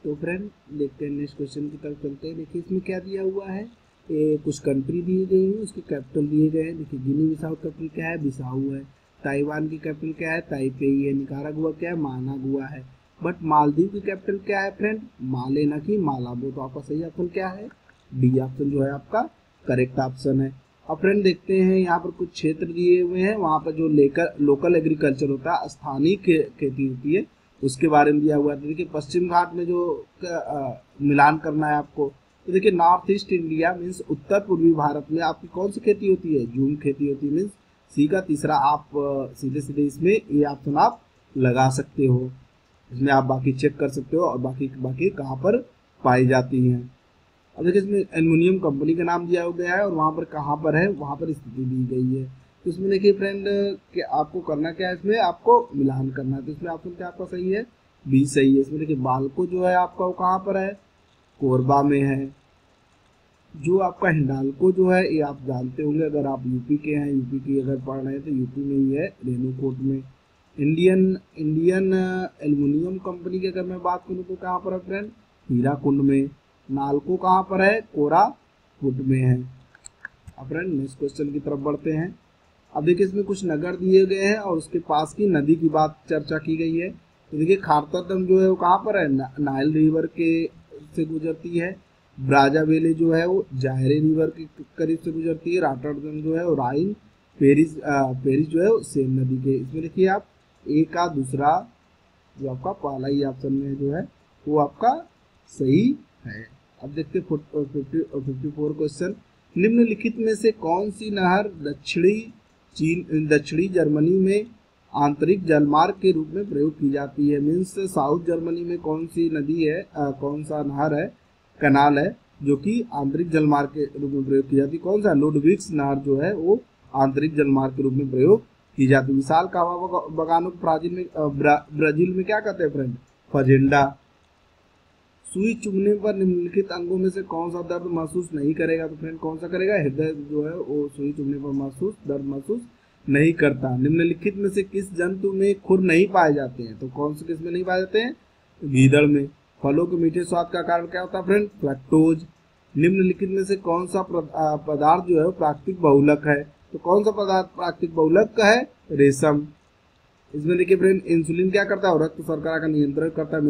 तो फ्रेंड देखते हैं नेक्स्ट क्वेश्चन की तरफ चलते हैं। देखिए इसमें क्या दिया हुआ है, कुछ कंट्री दिए गए हैं, उसके कैपिटल दिए गए हैं। देखिए गिनी बिसाऊ कैपिटल क्या है, बिसाऊ है। ताइवान की कैपिटल क्या है, ताइपेई है। निकारागुआ क्या है, मानागुआ है। बट मालदीव की कैपिटल क्या है फ्रेंड, माले ना कि मालाबो। तो आपका सही ऑप्शन क्या है, डी ऑप्शन जो है आपका करेक्ट ऑप्शन है। अब फ्रेंड देखते हैं यहाँ पर कुछ क्षेत्र दिए हुए हैं, वहाँ पर जो लेकर लोकल एग्रीकल्चर होता है, स्थानीय खेती होती है, उसके बारे में दिया हुआ है। देखिए पश्चिम घाट में जो मिलान करना है आपको, तो देखिए नॉर्थ ईस्ट इंडिया मीन्स उत्तर पूर्वी भारत में आपकी कौन सी खेती होती है, जूम खेती होती है। मीन्स सी का तीसरा आप सीधे सीधे इसमें ये ऑप्शन आप लगा सकते हो। इसमें आप बाकी चेक कर सकते हो और बाकी बाकी कहाँ पर पाई जाती हैं। अब देखिए इसमें एल्युमिनियम कंपनी का नाम दिया गया है और वहाँ पर कहाँ पर है, वहाँ पर स्थिति दी गई है। तो इसमें देखिए फ्रेंड कि आपको करना क्या है, इसमें आपको मिलान करना है। तो इसमें ऑप्शन क्या आपका सही है, बी सही है। इसमें देखिए बालको जो है आपका वो कहाँ पर है, कोरबा में है। जो आपका हिंडाल्को जो है ये आप जानते होंगे, अगर आप यूपी के हैं, यूपी की अगर पढ़ रहे हैं तो यूपी में ही है, रेणुकूट में। इंडियन इंडियन एल्युमिनियम कंपनी की अगर मैं बात करूँ तो कहाँ पर है फ्रेंड, हीराकुंड में। नालको कहाँ पर है, कोरापुट में है। अब फ्रेंड नेक्स्ट क्वेश्चन की तरफ बढ़ते हैं। अब देखिए इसमें कुछ नगर दिए गए हैं और उसके पास की नदी की बात चर्चा की गई है। तो देखिए खारतादम जो है वो कहाँ पर है, नाइल रिवर के से गुजरती है। ब्राजावेले जो है वो जायरे रिवर के करीब से गुजरती है। रॉटरडैम जो है वो राइन। पेरिस जो है वो सेम नदी के। इसमें देखिए आप ए का दूसरा जो आपका पहला ही ऑप्शन में जो है वो आपका सही है। अब देखते हैं 54 क्वेश्चन। निम्नलिखित में से कौन सी नहर दक्षिणी जर्मनी में आंतरिक जलमार्ग के रूप में प्रयोग की जाती है। मीन्स साउथ जर्मनी में कौन सी नदी है, कौन सा नहर है, कनाल है जो कि आंतरिक जलमार्ग के रूप में प्रयोग की जाती है। कौन सा, लुडविग्स नहर जो है वो आंतरिक जलमार्ग के रूप में प्रयोग की जाती है। विशाल कहवा बगानों को ब्राजील में क्या कहते हैं फ्रेंड, फजेंडा। सुई चुभने पर निम्नलिखित अंगों में से कौन सा दर्द महसूस नहीं करेगा। तो फ्रेंड कौन सा करेगा, हृदय जो है वो सुई चुभने पर दर्द महसूस नहीं करता। निम्नलिखित में से किस जंतु में खुर नहीं पाए जाते हैं। तो कौन से किस में नहीं पाए जाते हैं, गीदड़ में। फलों के मीठे स्वाद का कारण क्या होता है फ्रेंड, फ्रक्टोज। निम्नलिखित में से कौन सा पदार्थ जो है प्राकृतिक बहुलक है। तो कौन सा पदार्थ प्राकृतिक बहुलक का है, रेशम। इसमें देखिए फ्रेंड इंसुलिन क्या करता है, रक्त शर्करा का नियंत्रण करता है।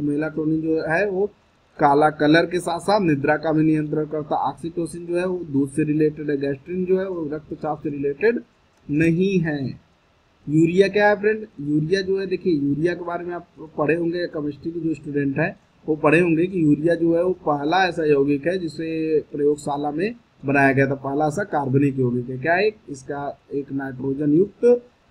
मेलाटोनिन जो है वो काला कलर के साथ साथ निद्रा का भी नियंत्रण करता है। ऑक्सीटोसिन जो है वो दूध से रिलेटेड है। गैस्ट्रिन जो है वो रक्तचाप से रिलेटेड नहीं है। यूरिया क्या है फ्रेंड, यूरिया जो है देखिए यूरिया के बारे में आप पढ़े होंगे, केमिस्ट्री के जो स्टूडेंट है वो पढ़े होंगे कि यूरिया जो है वो पहला ऐसा यौगिक है जिसे प्रयोगशाला में बनाया गया था। पहला ऐसा कार्बनिक यौगिक है। क्या है, इसका एक नाइट्रोजन युक्त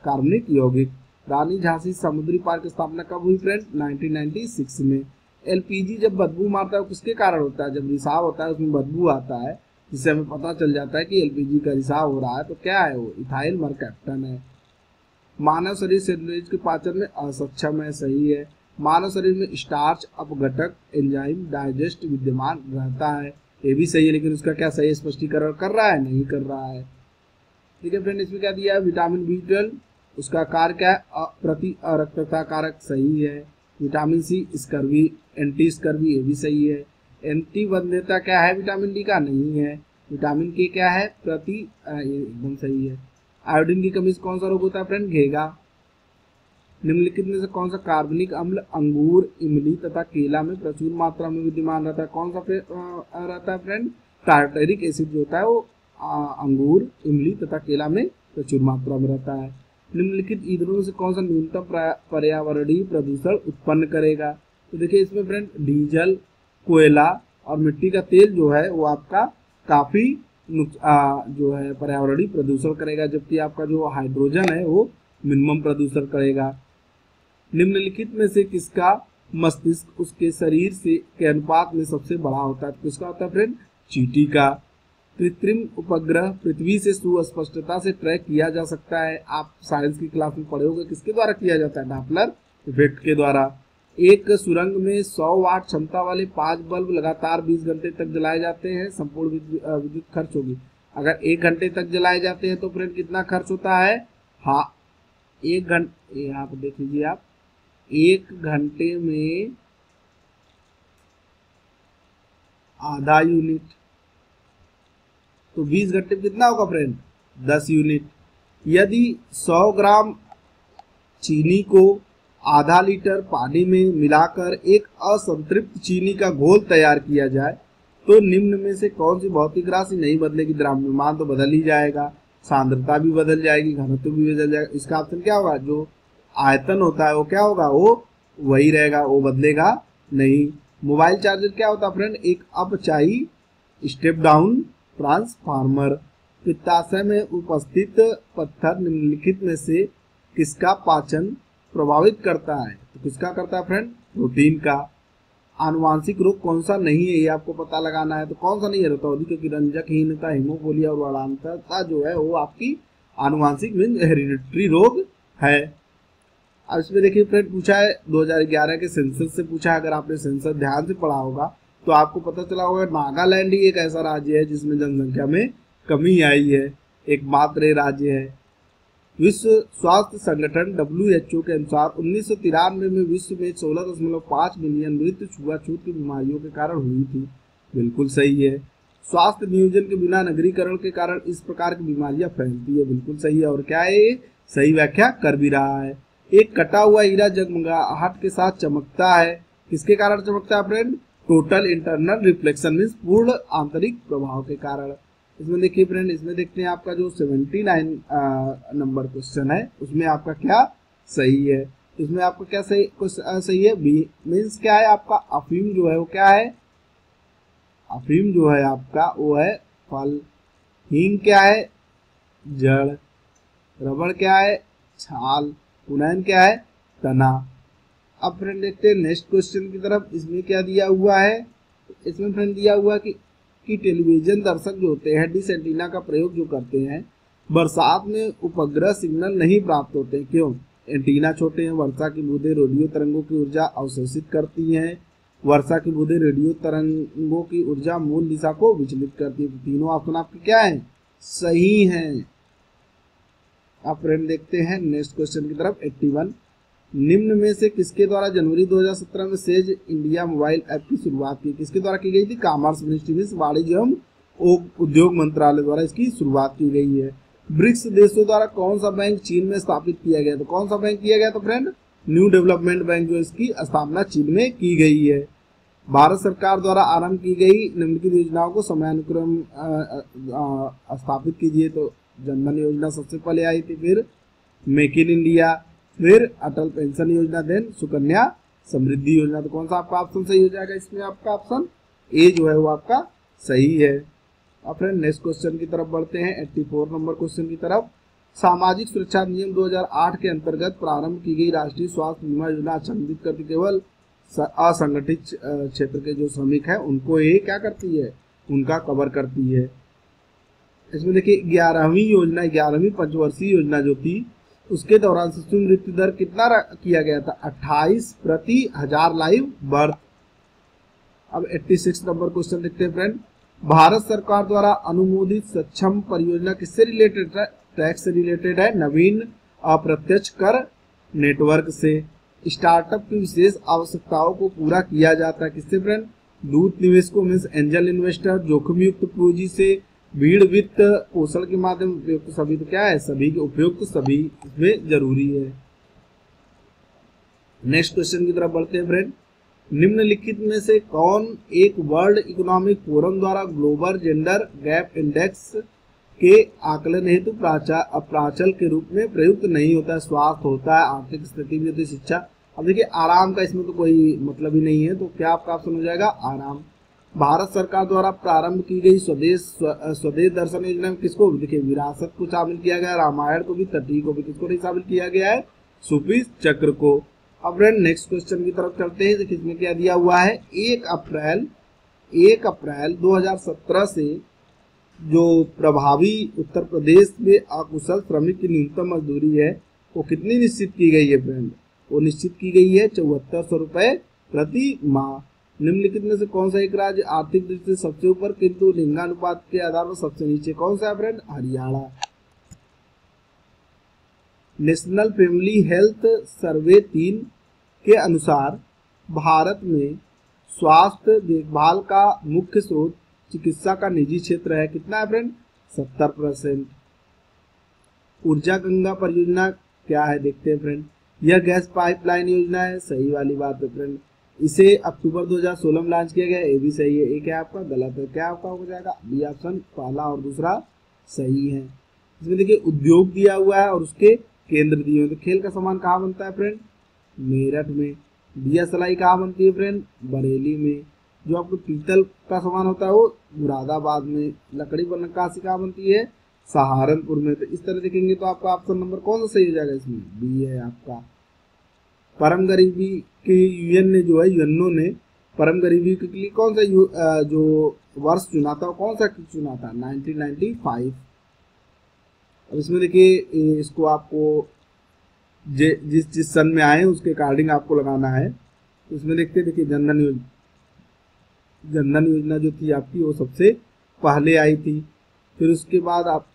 कार्बनिक यौगिक। रानी झांसी समुद्री पार्क की स्थापना कब हुई फ्रेंड, 1996 में। एलपीजी जब बदबू मारता है किसके कारण होता है, जब रिसाव होता है उसमें बदबू आता है, जिससे हमें पता चल जाता है कि एलपीजी का रिसाव हो रहा है। तो क्या है वो, इथाइल मरकैप्टन है। मानव शरीर सेलुलोज के पाचन में असक्षम है, सही है। मानव शरीर में स्टार्च अपघटक एंजाइम डाइजेस्ट विद्यमान रहता है, ये भी सही है। लेकिन उसका क्या सही स्पष्टीकरण कर रहा है, नहीं कर रहा है। ठीक है फ्रेंड, इसमें क्या दिया है, विटामिन B12 उसका कार्य क्या है, प्रति अरक्तता कारक, सही है। Vitamin C scurvy, anti scurvy, ये भी सही है। एंटी वंध्यता क्या है विटामिन डी का, नहीं है। विटामिन के क्या है, प्रति ये एकदम सही है। आयोडीन की कमी से कौन सा रोग होता है फ्रेंड, घेगा। निम्नलिखित में से कौन सा कार्बनिक अम्ल अंगूर, इमली तथा केला में प्रचुर मात्रा में विद्यमान रहता है। कौन सा रहता है फ्रेंड, टार्टरिक एसिड जो होता है वो अंगूर, इमली तथा केला में प्रचुर मात्रा में रहता है। निम्नलिखित ईंधनों से कौन सा न्यूनतम पर्यावरणीय प्रदूषण उत्पन्न करेगा। तो देखिए इसमें फ्रेंड डीजल, कोयला और मिट्टी का तेल जो है वो आपका काफी जो है पर्यावरणीय प्रदूषण करेगा, जबकि आपका जो हाइड्रोजन है वो मिनिमम प्रदूषण करेगा। निम्नलिखित में से किसका मस्तिष्क उसके शरीर से के अनुपात में सबसे बड़ा होता है। किसका होता है फ्रेंड, चींटी का। कृत्रिम उपग्रह पृथ्वी से सुस्पष्टता से ट्रैक किया जा सकता है। आप साइंस की क्लास में पढ़े होंगे, किसके द्वारा किया जाता है, डॉपलर इफेक्ट के द्वारा। एक सुरंग में 100 वाट क्षमता वाले 5 बल्ब लगातार 20 घंटे तक जलाए जाते हैं, संपूर्ण विद्युत खर्च होगी। अगर 1 घंटे तक जलाए जाते हैं तो फ्रेंड कितना खर्च होता है, हाँ 1 घंटे, यहाँ पर देख लीजिए आप, 1 घंटे में आधा यूनिट। तो 20 घंटे में कितना होगा फ्रेंड? 10 यूनिट। यदि 100 ग्राम चीनी को आधा लीटर पानी में मिलाकर एक असंतृप्त चीनी का घोल तैयार किया जाए तो निम्न में से कौन सी भौतिक राशि नहीं बदलेगी? द्रव्यमान तो बदल ही जाएगा, सांद्रता भी बदल जाएगी, घनत्व भी बदल जाएगा। इसका ऑप्शन क्या होगा? जो आयतन होता है वो क्या होगा? वो वही रहेगा, वो बदलेगा नहीं। मोबाइल चार्जर क्या होता है फ्रेंड? एक अपचाई स्टेप डाउन ट्रांसफार्मर। पित्ताशय में उपस्थित पत्थर निम्नलिखित में से किसका पाचन प्रभावित करता है? तो किसका करता है फ्रेंड? प्रोटीन का। आनुवांशिक रोग कौन सा नहीं है, ये आपको पता लगाना है। तो कौन सा नहीं है? रतौंधी, क्योंकि रंजकहीनता, हीमोफीलिया और वर्णांतरता जो है वो आपकी आनुवांशिक मीन्स हेरिडिटरी रोग है। अब इसमें देखिए फ्रेंड पूछा है 2011 के सेंसस से पूछा है। अगर आपने सेंसस ध्यान से पढ़ा होगा तो आपको पता चला होगा नागालैंड ही एक ऐसा राज्य है जिसमें जनसंख्या में कमी आई है, एकमात्र ये राज्य है। विश्व स्वास्थ्य संगठन WHO के अनुसार 1993 में विश्व में 16.5 मिलियन मृत्यु छुआछूत की बीमारियों के कारण हुई थी। बिल्कुल सही है। स्वास्थ्य नियोजन के बिना नगरीकरण के कारण इस प्रकार की बीमारियां फैलती है। बिल्कुल सही है। और क्या है ये? सही व्याख्या कर भी रहा है। एक कटा हुआ हीरा जगमगाहट के साथ चमकता है। किसके कारण चमकता है friend? Total internal reflection means पूर्ण आंतरिक प्रभाव के कारण। इसमें देखिए फ्रेंड, इसमें देखते हैं आपका जो 79 नंबर क्वेश्चन है उसमें आपका क्या सही है। इसमें आपका क्या सही है? बी मीन्स क्या है आपका? अफीम जो है वो क्या है? अफीम जो है आपका वो है फल। हींग क्या है? जड़। रबड़ क्या है? छाल। पुनैन क्या है? तना। अब फ्रेंड देखते हैं नेक्स्ट क्वेश्चन की तरफ। इसमें क्या दिया हुआ है? इसमें फ्रेंड दिया हुआ कि टेलीविजन दर्शक जो होते हैं डिश एंटीना का प्रयोग जो करते हैं बरसात में उपग्रह सिग्नल नहीं प्राप्त होते। क्यों? एंटीना छोटे हैं, वर्षा की बूंदें रेडियो तरंगों की ऊर्जा अवशोषित करती हैं, वर्षा की बूंदें रेडियो तरंगों की ऊर्जा मूल दिशा को विचलित करती है। तो तीनों ऑप्शन आपके क्या है? सही हैं। अब फ्रेंड देखते हैं नेक्स्ट क्वेश्चन की तरफ। 81 निम्न में से किसके द्वारा जनवरी 2017 में सेज इंडिया मोबाइल ऐप की शुरुआत की? किसके द्वारा की गई थी? कॉमर्स मिनिस्ट्री मीन्स वाणिज्य एवं उद्योग मंत्रालय द्वारा इसकी शुरुआत की गई है। ब्रिक्स देशों द्वारा कौन सा बैंक चीन में स्थापित किया गया? तो कौन सा बैंक किया गया? तो फ्रेंड न्यू डेवलपमेंट बैंक जो इसकी स्थापना चीन में की गई है। भारत सरकार द्वारा आरंभ की गई निम्नलिखित योजनाओं को समयानुक्रम स्थापित कीजिए। तो जनधन योजना सबसे पहले आई थी, फिर मेक इन इंडिया, फिर अटल पेंशन योजना, देन सुकन्या समृद्धि योजना। तो कौन सा आपका ऑप्शन सही हो जाएगा? इसमें आपका ऑप्शन ए जो है वो आपका सही है। अब फ्रेंड नेक्स्ट क्वेश्चन की तरफ बढ़ते हैं। 84 नंबर क्वेश्चन की तरफ। सामाजिक सुरक्षा नियम 2008 के अंतर्गत प्रारंभ की गई राष्ट्रीय स्वास्थ्य बीमा योजना संबंधित करती केवल असंगठित क्षेत्र के जो श्रमिक हैं उनको ये क्या करती है? उनका कवर करती है। इसमें देखिए 11वीं पंचवर्षीय योजना जो थी उसके दौरान शिशु मृत्यु दर कितना किया गया था? 28 प्रति 1000 लाइव बर्थ। अब 86 नंबर क्वेश्चन देखते हैं फ्रेंड। भारत सरकार द्वारा अनुमोदित सक्षम परियोजना किससे रिलेटेड है? टैक्स से रिलेटेड है। नवीन अप्रत्यक्ष कर नेटवर्क से। स्टार्टअप की विशेष आवश्यकताओं को पूरा किया जाता है किससे फ्रेंड? दूत निवेशकों मीन्स एंजल इन्वेस्टर, जोखिम युक्त पूंजी से, भीड़ वित्त पोषण के माध्यम उपयुक्त सभी। तो क्या है? सभी के उपयुक्त सभी इसमें जरूरी है। नेक्स्ट क्वेश्चन की तरफ बढ़ते हैं फ्रेंड। निम्नलिखित में से कौन एक वर्ल्ड इकोनॉमिक फोरम द्वारा ग्लोबल जेंडर गैप इंडेक्स के आकलन हेतु प्राचल के रूप में प्रयुक्त नहीं होता है? स्वास्थ्य होता है, आर्थिक स्थिति भी होती है, शिक्षा। अब देखिए आराम का इसमें तो कोई मतलब ही नहीं है, तो क्या आपका ऑप्शन हो जाएगा? आराम। भारत सरकार द्वारा प्रारंभ की गई स्वदेश दर्शन योजना में किसको? देखिए विरासत को शामिल किया गया, रामायण को भी, तटीय को भी। किसको नहीं शामिल किया गया है? सूफी चक्र को। अब फ्रेंड नेक्स्ट क्वेश्चन की तरफ चलते हैं। देखिए इसमें क्या दिया हुआ है? 1 अप्रैल 2017 से जो प्रभावी उत्तर प्रदेश में अकुशल श्रमिक की न्यूनतम मजदूरी है वो कितनी निश्चित की गई है फ्रेंड? वो निश्चित की गई है 7400 रुपए प्रति माह। निम्नलिखित में से कौन सा एक राज्य आर्थिक दृष्टि से सबसे ऊपर किंतु लिंगानुपात के आधार पर सबसे नीचे? कौन सा है friend? Haryana. National family health survey 3 के अनुसार भारत में स्वास्थ्य देखभाल का मुख्य स्रोत चिकित्सा का निजी क्षेत्र है, कितना है फ्रेंड? 70%। ऊर्जा गंगा परियोजना क्या है, देखते हैं फ्रेंड। यह गैस पाइपलाइन योजना है, सही वाली बात है फ्रेंड। इसे अक्टूबर 2016 में लॉन्च किया गया, ये भी सही है। एक है आपका गलत है, क्या आपका हो जाएगा? बी ऑप्शन, पहला और दूसरा सही है। इसमें देखिए उद्योग दिया हुआ है और उसके केंद्र दिए हुए। तो खेल का सामान कहाँ बनता है फ्रेंड? मेरठ में। दिया सलाई कहाँ बनती है फ्रेंड? बरेली में। जो आपको पीतल का सामान होता है वो मुरादाबाद में। लकड़ी पर नक्काशी कहाँ बनती है? सहारनपुर में। तो इस तरह देखेंगे तो आपका ऑप्शन नंबर कौन सा सही हो जाएगा? इसमें बी है आपका। परम गरीबी के यूएन ने जो है, यूएनओ ने परम गरीबी के लिए कौन सा जो वर्ष चुना था, कौन सा चुना था? 1995। अब इसमें देखिए इसको आपको जिस सन में आए उसके अकॉर्डिंग आपको लगाना है। तो इसमें देखिए जनधन योजना जो थी आपकी वो सबसे पहले आई थी। फिर उसके बाद आप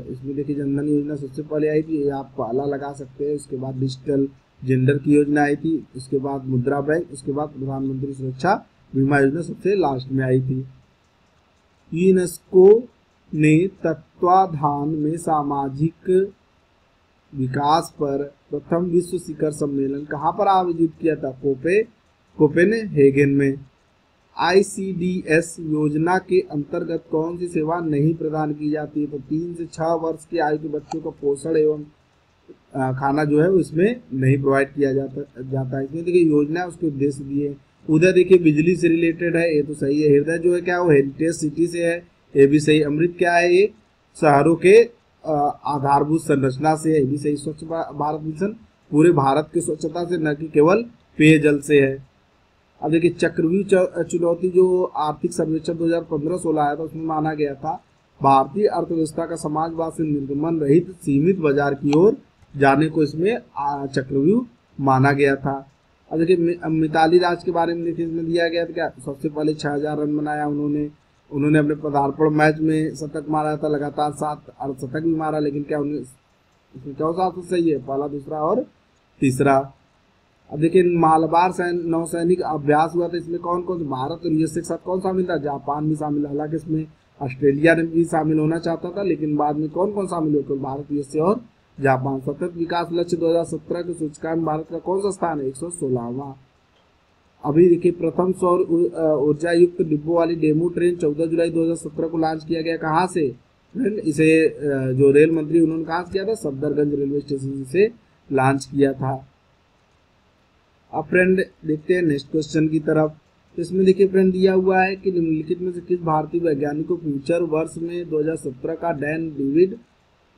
इसमें देखिए जनधन योजना सबसे पहले आई थी, ये आप पहला लगा सकते हैं। उसके बाद डिजिटल जेंडर की योजना आई थी, उसके बाद मुद्रा बैंक, उसके बाद प्रधानमंत्री सुरक्षा बीमा योजना सबसे लास्ट में आई थी। यूनेस्को ने तत्वाधान में सामाजिक विकास पर प्रथम विश्व शिखर सम्मेलन कहाँ पर आयोजित किया था? कोपेनहेगन में। ICDS योजना के अंतर्गत कौन सी सेवा नहीं प्रदान की जाती है? तो 3 से 6 वर्ष की आयु के बच्चों का पोषण एवं खाना जो है उसमें नहीं प्रोवाइड किया जाता है। इसमें देखिए योजना उसके उद्देश्य दिए। उधर देखिए बिजली से रिलेटेड है, ये तो सही है। हृदय जो है क्या वो हेरिटेज सिटी से है, ये भी सही। अमृत क्या है? ये शहरों के आधारभूत संरचना से है, ये भी सही। स्वच्छ भारत मिशन पूरे भारत की स्वच्छता से, न कि केवल पेयजल से है। अब देखिए चक्रव्यूह चुनौती जो आर्थिक सर्वेक्षण 2015-16 आया था उसमें माना गया था भारतीय अर्थव्यवस्था का समाजवाद से निर्गमन रहित सीमित बाजार की ओर जाने को इसमें चक्रव्यूह माना गया था। अब देखिए मिताली राज के बारे में देखिए इसमें दिया गया था क्या? सबसे पहले 6000 रन बनाया उन्होंने अपने पदार्पण मैच में शतक मारा था, लगातार 7 अर्धशतक भी मारा। लेकिन क्या इसमें क्या सा सही है? पहला, दूसरा और तीसरा। अब देखिए मालाबार नौसैनिक अभ्यास हुआ था, इसमें कौन कौन? भारत और यूएसए के साथ कौन शामिल था? जापान भी शामिल। हालांकि इसमें ऑस्ट्रेलिया ने भी शामिल होना चाहता था, लेकिन बाद में कौन कौन शामिल हुआ? भारत, यूएसए और जापान। सतत विकास लक्ष्य 2017 के सूचकांक में भारत का कौन सा स्थान है? 116वां। अभी देखिए प्रथम सौर ऊर्जा युक्त डिब्बों वाली डेमू ट्रेन 14 जुलाई 2017 को लॉन्च किया गया। कहाँ से? इसे जो रेल मंत्री उन्होंने कहाँ से किया था? सफदरगंज रेलवे स्टेशन से लॉन्च किया था। अब फ्रेंड देखते हैं नेक्स्ट क्वेश्चन की तरफ। तो इसमें देखिए फ्रेंड दिया हुआ है कि निम्नलिखित में से किस भारतीय वैज्ञानिक को फ्यूचर वर्ष में 2017 का डैन डेविड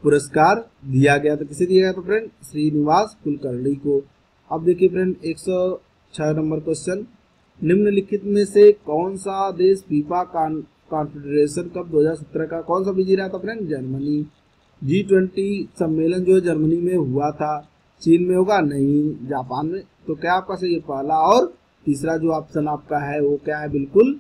पुरस्कार दिया गया? तो किसे दिया गया? तो फ्रेंड श्रीनिवास कुलकर्णी को। अब देखिए फ्रेंड 106 नंबर क्वेश्चन, निम्नलिखित में से कौन सा देश फीफा कॉन्फेडरेशन कप 2017 का कौन सा विजेता रहा था? Friend Germany. G20 सम्मेलन जो है जर्मनी में हुआ था, चीन में होगा? नहीं, जापान में। तो क्या आपका सही है? पहला और तीसरा जो ऑप्शन आपका है वो क्या है? बिल्कुल